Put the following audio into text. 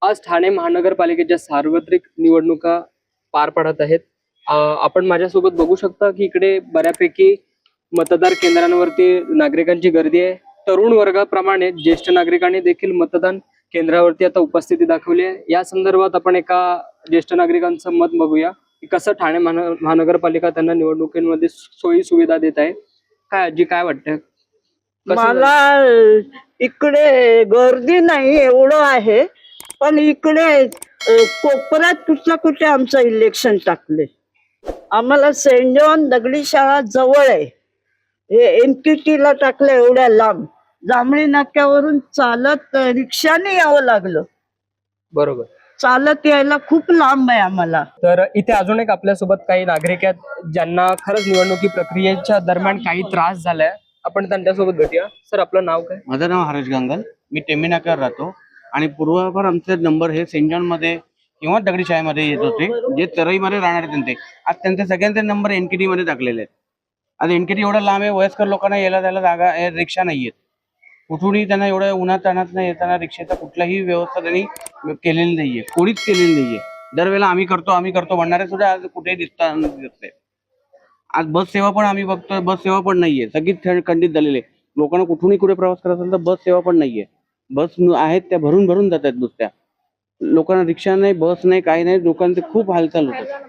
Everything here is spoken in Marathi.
आज ठाणे महानगरपालिकेच्या सार्वत्रिक निवडणुका पार पडत आहेत. आपण माझ्यासोबत बघू शकता की इकडे बऱ्यापैकी मतदार केंद्रांवरती नागरिकांची गर्दी आहे. तरुण वर्गाप्रमाणे ज्येष्ठ नागरिकांनी देखील मतदान केंद्रावरती आता उपस्थिती दाखवली आहे. या संदर्भात आपण एका ज्येष्ठ नागरिकांचं मत बघूया की कसं ठाणे महानगरपालिका त्यांना निवडणुकीमध्ये सोयी सुविधा देत आहे. काय आजी, काय वाटतंय? मला इकडे गर्दी नाही एवढं आहे, पण इकडे कोपऱ्यात कुठल्या कुठे आमचं इलेक्शन टाकले. आम्हाला सेंट जॉन दगडी शाळा जवळ आहे, हे MTT ला टाकलं एवढ्या लांब. जांभळी नाक्यावरून चालत रिक्षाने यावं लागलं. बरोबर. चालत यायला खूप लांब आहे आम्हाला. तर इथे अजून एक आपल्यासोबत काही नागरिक आहेत ज्यांना खरंच निवडणुकी प्रक्रियेच्या दरम्यान काही त्रास झालाय. आपण त्यांच्यासोबत भेटूया. सर, आपलं नाव काय? माझं नाव हरेश गंगल. मी टेंबी नाक्यावर राहतो आणि पूर्वापार आमचे नंबर हे सेंट जॉन मध्ये किंवा दगडी शाळेमध्ये येत होते, जे तरईमध्ये राहणारे त्यांचे. आज त्यांचे सगळ्यांचे नंबर NKT मध्ये टाकलेले आहेत. आज NKT एवढं लांब आहे, वयस्कर लोकांना यायला जायला जागा रिक्षा नाहीयेत. कुठूनही त्यांना एवढ्या उन्हात ताणात नाही येताना रिक्षेचा कुठलाही व्यवस्था त्यांनी केलेली नाहीये, कोणीच केलेली नाहीये. दरवेळेला आम्ही करतो म्हणणारे सुद्धा आज कुठेही दिसते. आज बस सेवा पण आम्ही बघतोय, बस सेवा पण नाहीये. सगळीच खंडित झालेले. लोकांना कुठूनही कुठे प्रवास करत असेल तर बस सेवा पण नाहीये. बस आहेत त्या भरून भरून जातात नुसत्या. लोकांना रिक्षा नाही, बस नाही, काही नाही. लोकांचे खूप हालचाल होतात.